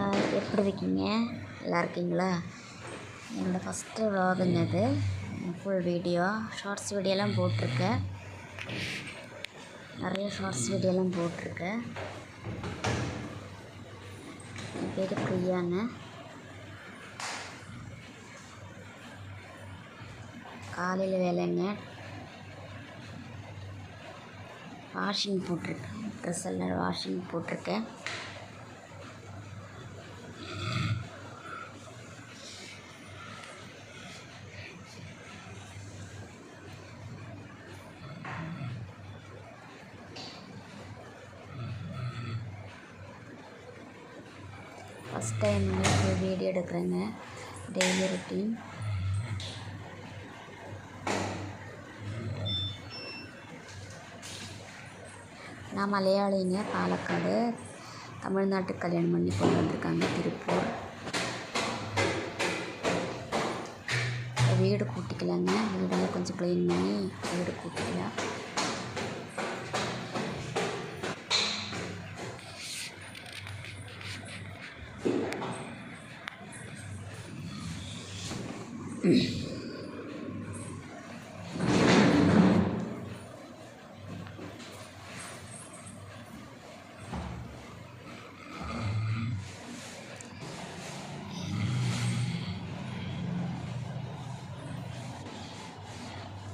Hi, எப்படி இருக்கீங்க? நல்லா இருக்கீங்களா? என்னோடய ஃபஸ்ட்டு vlogங்க இது. ஃபுல் வீடியோ ஷார்ட்ஸ் வீடியோலாம் போட்டிருக்கேன். நிறைய ஷார்ட்ஸ் வீடியோலாம் போட்டிருக்கேன். என் பேர் பிரியாங்க. காலையில் வேலைங்க. வாஷிங் போட்டிருக்கேன். ட்ரெஸ் எல்லாம் வாஷிங் போட்டிருக்கேன். ஃபஸ்ட் டைம் வீடியோ எடுக்கிறேங்க. Daily routine. நான் மலையாளிங்க. பாலக்காடு. தமிழ்நாட்டுக்கு கல்யாணம் பண்ணி கொண்டு வந்திருக்காங்க. திருப்பூர். வீடு கூட்டிக்கலாங்க. வீடெல்லாம் கொஞ்சம் க்ளீன் பண்ணி வீடு கூட்டிக்கலாம்.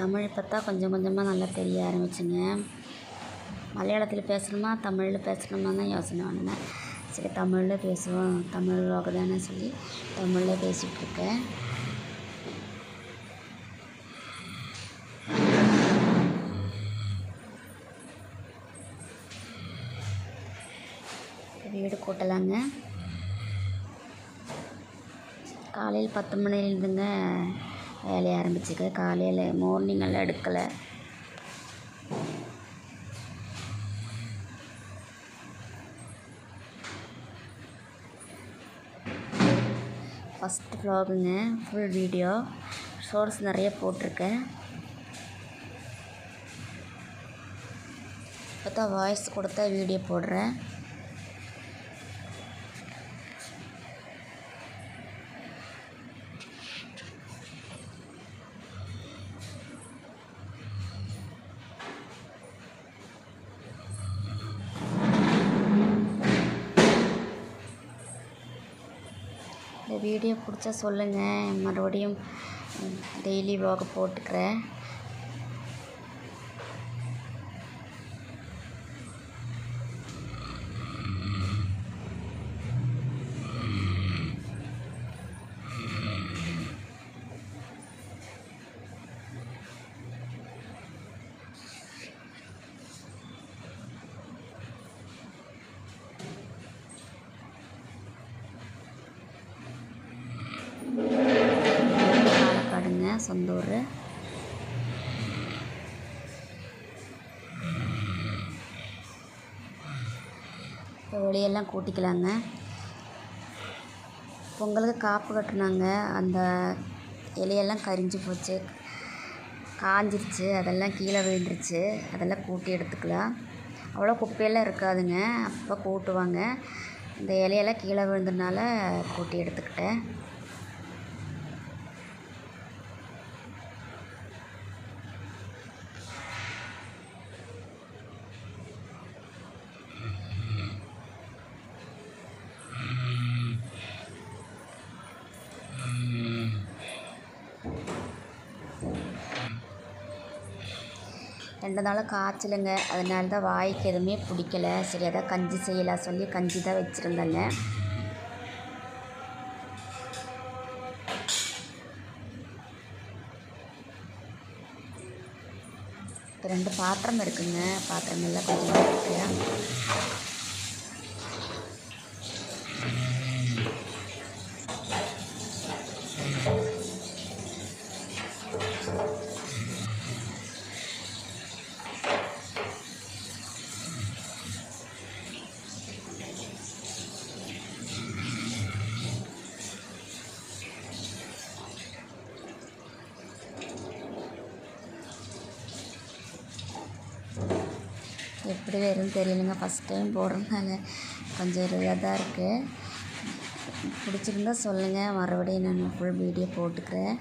தமிழ் பார்த்தா கொஞ்சம் கொஞ்சமாக நல்லா தெரிய ஆரம்பிச்சுங்க. மலையாளத்தில் பேசணுமா தமிழில் பேசணுமா தான் யோசனை பண்ணேன். சரி, தமிழில் பேசுவோம், தமிழ் vlog தானே சொல்லி தமிழில் பேசிகிட்ருக்கேன். வீடு கூட்டலாங்க. காலையில் 10 மணிலேருந்துங்க வேலையை ஆரம்பிச்சுக்க. காலையில் மார்னிங் எல்லாம் எடுக்கலை. ஃபஸ்ட்டு vlogங்க. ஃபுல் வீடியோ ஷார்ட்ஸ் நிறைய போட்டிருக்கேன். இப்போ தான் வாய்ஸ் கொடுத்தா வீடியோ போடுறேன். இந்த வீடியோ பிடிச்சா சொல்லுங்கள். மறுபடியும் டெய்லி vlog போட்டுக்கிறேன். பாலக்காடுங்க, சொந்த ஊர். இப்போ வெளியெல்லாம் கூட்டிக்கலாங்க. பொங்கலுக்கு காப்பு கட்டுனாங்க. அந்த இலையெல்லாம் கரிஞ்சு போச்சு, காஞ்சிருச்சு. அதெல்லாம் கீழே விழுந்துருச்சு. அதெல்லாம் கூட்டி எடுத்துக்கலாம். அவ்வளோ குப்பையெல்லாம் இருக்காதுங்க. அப்போ கூட்டுவாங்க. இந்த இலையெல்லாம் கீழே விழுந்ததுனால கூட்டி எடுத்துக்கிட்டேன். ரெண்டு நாள் காய்ச்சலுங்க. அதனால தான் வாய்க்கு எதுவுமே பிடிக்கல. சரி, அதான் கஞ்சி செய்யலாம் சொல்லி கஞ்சி தான் வச்சுருந்தேங்க. இப்போ 2 பாத்திரம் இருக்குங்க. பாத்திரமெல்லாம் கொஞ்சம் இருக்கு. எப்படி வரும்னு தெரியலைங்க. ஃபஸ்ட் டைம் போடுறதுனால கொஞ்சம் இதாக தான் இருக்குது. பிடிச்சிருந்தா சொல்லுங்கள், மறுபடியும் நான் ஃபுல் வீடியோ போட்டுக்கிறேன்.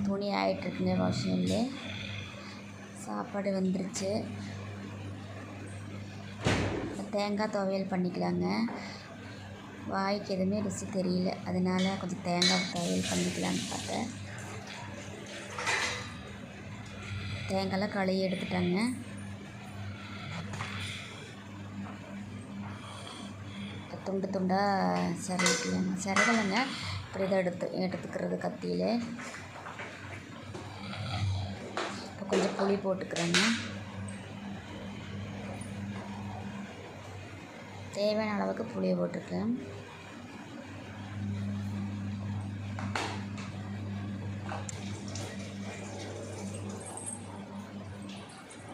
துணி ஆகிட்டுருக்குங்க வாஷிங்லே. சாப்பாடு வந்துருச்சு. தேங்காய் துவையல் பண்ணிக்கலாங்க. வாய்க்கு எதுவுமே ருசி தெரியல, அதனால கொஞ்சம் தேங்காய் துவையல் பண்ணிக்கலான்னு பார்த்தேன். தேங்காயெல்லாம் கழுவி எடுத்துட்டாங்க. துண்டு துண்டாக சிரவிக்கலாங்க. சிரகலைங்க, இப்படி தான் எடுத்துக்கிறது கத்தியில். இப்போ கொஞ்சம் புளி போட்டுக்கிறேங்க. தேவையான அளவுக்கு புளியை போட்டிருக்கேன்.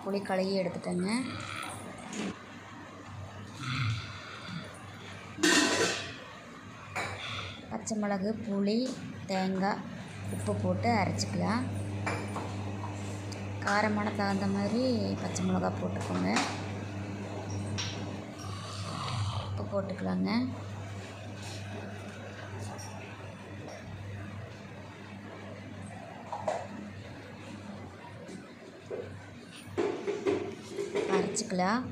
புளி கழுவி எடுத்துட்டேங்க. பச்சை மிளகு, புளி, தேங்காய், உப்பு போட்டு அரைச்சிக்கலாம். காரமான தகுந்த மாதிரி பச்சை மிளகா போட்டுக்கோங்க. உப்பு போட்டுக்கலாங்க. அரைச்சிக்கலாம்.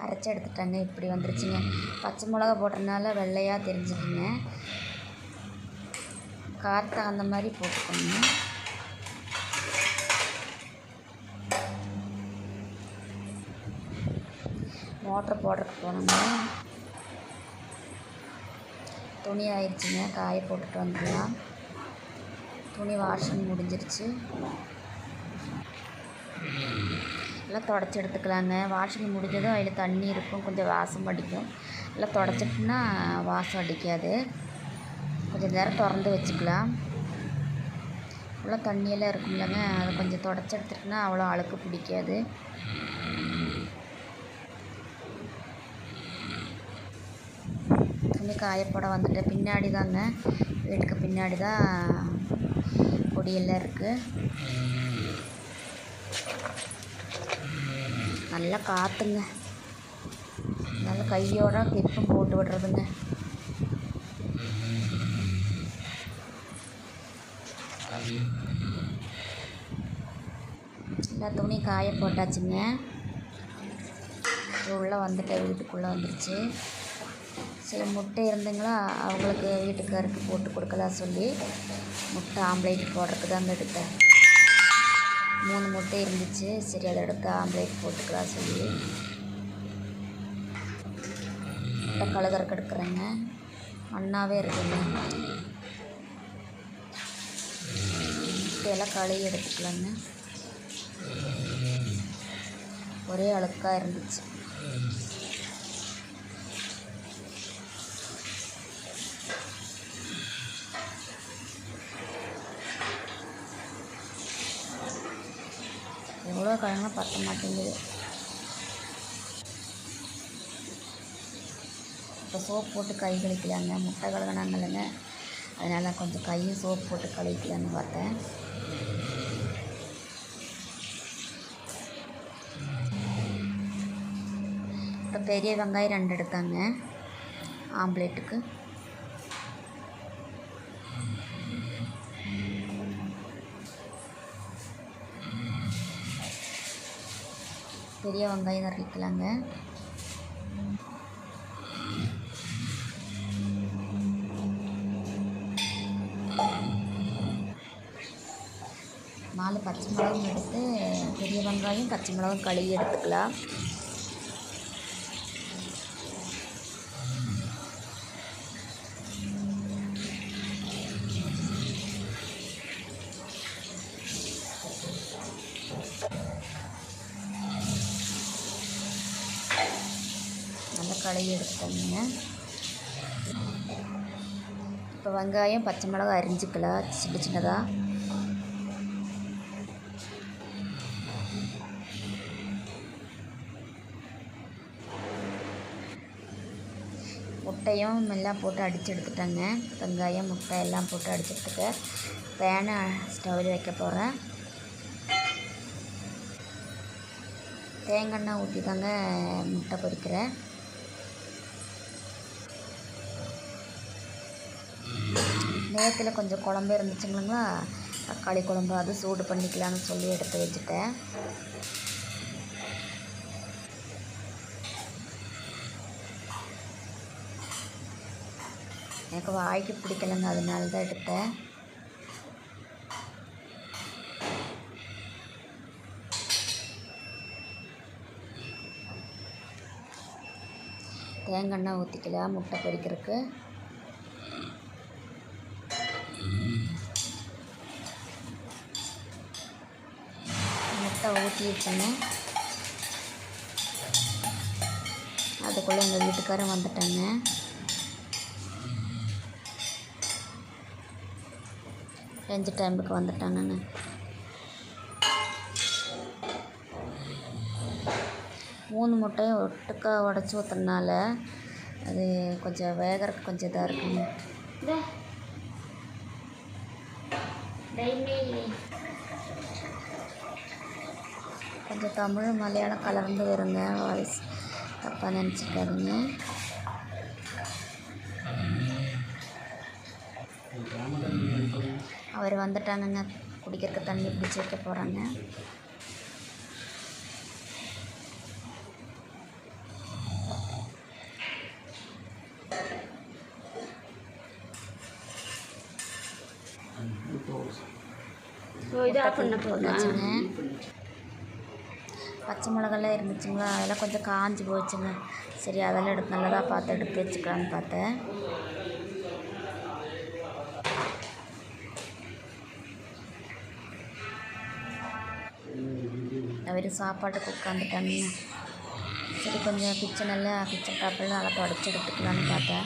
அரைச்சி எடுத்துட்டாங்க. இப்படி வந்துருச்சுங்க. பச்சை மிளகா போட்டதுனால வெள்ளையாக தெரிஞ்சுக்குங்க. காரத்தை அந்த மாதிரி போட்டுக்கோங்க. மோட்டர் போடுறதுக்கு போனோங்க. துணி ஆயிடுச்சுங்க, காய போட்டுட்டு வந்துடலாம். துணி வாஷிங் முடிஞ்சிருச்சு. எல்லாம் தொடச்சி எடுத்துக்கலாங்க. வாஷிங் முடிஞ்சதும் அதில் தண்ணி இருக்கும், கொஞ்சம் வாசம் அடிக்கும். எல்லாம் தொடச்சிட்டுனா வாசம் அடிக்காது. கொஞ்சம் நேரம் திறந்து வச்சுக்கலாம். அவ்வளோ தண்ணியெல்லாம் இருக்கும் இல்லைங்க, அதை கொஞ்சம் தொடச்சி எடுத்துட்டுனா அவ்வளோ அழுக்கு பிடிக்காது. துணி காயப்போட வந்துட்டு பின்னாடி தாங்க, வீட்டுக்கு பின்னாடி தான் கொடியெல்லாம் இருக்குது. நல்லா காற்றுங்க. நல்லா கையோட கிளிப்பும் போட்டு விடுறதுங்க. எல்லா துணி காய போட்டாச்சுங்க. உள்ளே வந்துட்டு வீட்டுக்குள்ளே வந்துருச்சு. சரி, முட்டை இருந்துங்களா, அவங்களுக்கு வீட்டுக்காருக்கு போட்டு கொடுக்கலாம் சொல்லி முட்டை ஆம்லேட் போடுறதுக்கு தாங்க எடுத்தேன். 3 முட்டை இருந்துச்சு. சரி, அதை எடுத்து ஆம்லேட் போட்டுக்கலாம் சொல்லி முட்டை கழுகுறக்கு எடுக்கிறேங்க. மண்ணாகவே இருக்குங்க. முட்டையெல்லாம் கழுவி எடுத்துக்கலாங்க. ஒரே அழுக்காக இருந்துச்சு. எவ்வளோ கழுங்கினா பத்த மாட்டேங்குது. இப்போ சோப் போட்டு கை கழிக்கலாங்க. முட்டை கழுகினாங்க இல்லைங்க, அதனால் கொஞ்சம் கையும் சோப் போட்டு கழுவிக்கலான்னு பார்த்தேன். இப்போ பெரிய வெங்காயம் 2 எடுத்தாங்க ஆம்லேட்டுக்கு. பெரிய வெங்காயம் நறுக்கிக்கலாங்க. நாலு பச்சை மிளகும் எடுத்து பெரிய வெங்காயம் பச்சை மிளகும் கழுவி எடுத்துக்கலாம். நல்லா கழுவி எடுத்துட்டோங்க. இப்போ வெங்காயம் பச்சை மிளகாய் அரிஞ்சிக்கலாம் சின்ன சின்னதாக. முட்டையும் எல்லாம் போட்டு அடித்து எடுத்துட்டேங்க. வெங்காயம், முட்டை எல்லாம் போட்டு அடித்து எடுத்துக்க பேனை ஸ்டவ்வில் வைக்க போகிறேன். தேங்காய் ஊற்றி தாங்க முட்டை பொரிக்கிறேன். நேரத்தில் கொஞ்சம் குழம்பு இருந்துச்சுங்களா, தக்காளி குழம்பு, அது சூடு பண்ணிக்கலான்னு சொல்லி எடுத்து வச்சுட்டேன். எனக்கு வாய்க்கு பிடிக்கலைங்க, அதனால தான் எடுத்தேன். தேங்காய் ஊற்றிக்கலாம் முட்டை பொரிக்கிறதுக்கு. முட்டை ஊற்றி வச்சேங்க. அதுக்குள்ளே எங்கள் வீட்டுக்காரன் வந்துட்டாங்க. லஞ்ச் டைமுக்கு வந்துட்டாங்கன்னு. மூணு முட்டையும் ஒட்டுக்கா உடச்சி ஊற்றுறதுனால அது கொஞ்சம் வேகறதுக்கு கொஞ்சம் இதாக இருக்குங்க. கொஞ்சம் தமிழ் மலையாளம் கலந்து வருங்க, வாய்ஸ் தப்பாக நினச்சிக்காதுங்க. அவர் வந்துட்டாங்கங்க, குடிக்கிறதுக்கு தண்ணி பிடிச்சி வைக்க போகிறாங்க. போட்டாச்சுங்க. பச்சை மிளகாலாம் இருந்துச்சுங்களா, அதெல்லாம் கொஞ்சம் காஞ்சி போச்சுங்க. சரி, அதெல்லாம் எடுத்து நல்லதாக பார்த்து எடுத்து வச்சுக்கலான்னு பார்த்தேன். அவர் சாப்பாட்டுக்கு உட்காந்துட்டாங்க. சரி, கொஞ்சம் கிச்சன் டாப்பெல்லாம் நல்லா தொடச்சி எடுத்துக்கலான்னு பார்த்தேன்.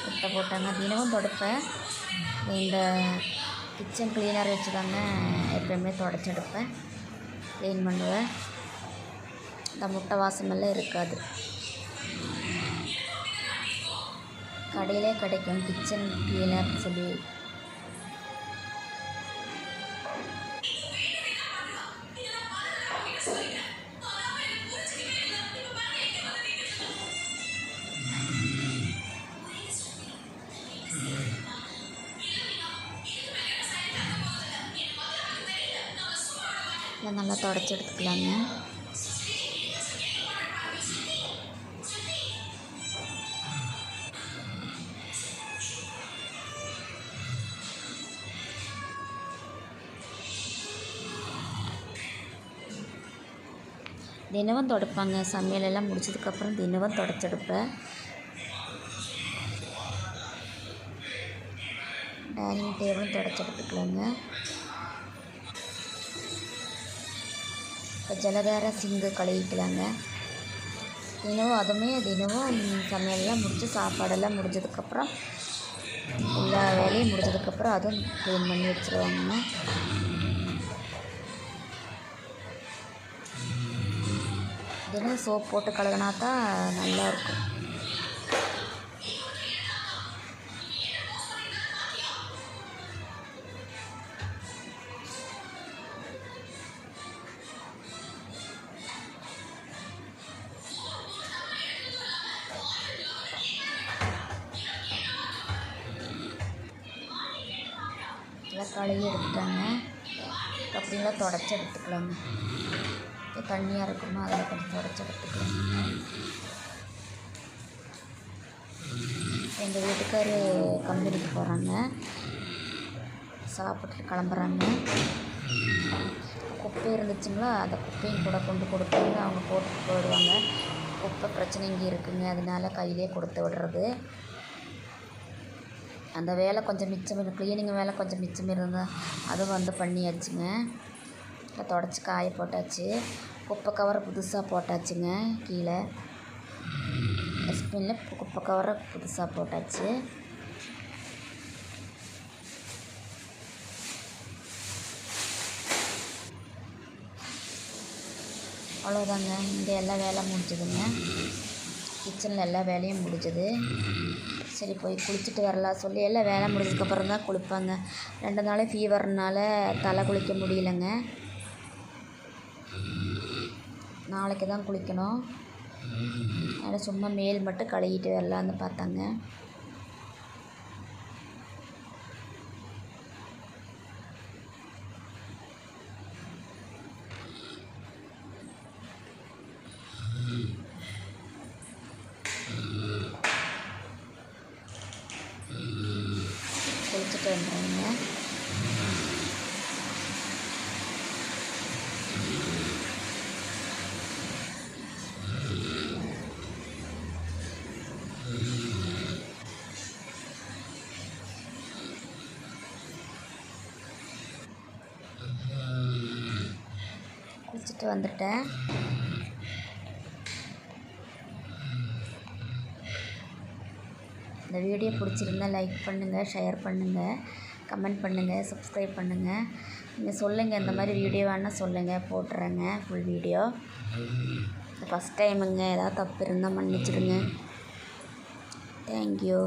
முட்டை போட்டாங்க. தினமும் துடைப்பேன். இந்த கிச்சன் க்ளீனர் வச்சு தாங்க எப்போயுமே தொடச்சி எடுப்பேன், க்ளீன் பண்ணுவேன். இந்த முட்டை வாசமெல்லாம் இருக்காது. கடையிலே கிடைக்கும் கிச்சன் க்ளீனர் சொல்லி. நல்லா தொடச்சி எடுத்துக்கலாங்க. தினமும் துடைப்பாங்க. சமையலெல்லாம் முடிச்சதுக்கப்புறம் தினமும் தொடச்செடுப்பேன். டைனிங் டேபிளும் தொடச்செடுத்துக்கலாங்க. இப்போ ஜலதார சிங்கு கழுவிக்கலாங்க. தினமும் சமையலெல்லாம் முடித்து சாப்பாடெல்லாம் முடிஞ்சதுக்கப்புறம் எல்லா வேலையும் முடிஞ்சதுக்கப்புறம் அதுவும் க்ளீன் பண்ணி வச்சுருவாங்க. தினம் சோப் போட்டு கழுவினா தான் நல்லாயிருக்கும். எல்லாம் கழுவி எடுத்துட்டாங்க. அப்படிங்களா தொடச்சி எடுத்துக்கலாங்க. தண்ணியாக இருக்குமா, அதில் கொஞ்சம் தொடச்சி எடுத்துக்கலாம். எங்கள் வீட்டுக்கார் கம்பெனிக்கு போகிறாங்க, சாப்பிட்டு கிளம்புறாங்க. குப்பை இருந்துச்சுங்களா, அந்த குப்பையும் கூட கொண்டு கொடுத்தாங்க. அவங்க போட்டுட்டு போயிடுவாங்க. குப்பை பிரச்சனை இங்கே இருக்குங்க, அதனால கையிலே கொடுத்து விடுறது. அந்த வேலை கொஞ்சம் மிச்சம், க்ளீனிங் வேலை கொஞ்சம் மிச்சம் இருந்தால் அதுவும் வந்து பண்ணியாச்சுங்க. தொடச்சி காய போட்டாச்சு. குப்பை கவரை புதுசாக போட்டாச்சுங்க. கீழே டஸ்ட்பினில் குப்பை கவரை புதுசாக போட்டாச்சு. அவ்வளோதாங்க. இங்கே எல்லா வேலை முடிஞ்சதுங்க. கிச்சனில் எல்லா வேலையும் முடிஞ்சது. சரி போய் குளிச்சுட்டு வரலாம் சொல்லி எல்லாம் வேலை முடிஞ்சதுக்கப்புறம் தான் குளிப்பாங்க. 2 நாள் ஃபீவர்னால தலை குளிக்க முடியலைங்க. நாளைக்கு தான் குளிக்கணும். அதனால் சும்மா மேல் மட்டும் கழுவிட்டு வரலான்னு பார்த்தாங்க. குளிச்சுட்டு வந்துடுங்க. குளிச்சுட்டு வந்துட்டேன். இந்த வீடியோ பிடிச்சிருந்தா லைக் பண்ணுங்கள், ஷேர் பண்ணுங்கள், கமெண்ட் பண்ணுங்கள், சப்ஸ்கிரைப் பண்ணுங்கள். நீங்கள் சொல்லுங்கள், இந்த மாதிரி வீடியோ வேணால் சொல்லுங்கள், போட்டுறேங்க ஃபுல் வீடியோ. ஃபஸ்ட் டைமுங்க, ஏதாவது தப்பு இருந்தால் மன்னிச்சிடுங்க. தேங்க்யூ.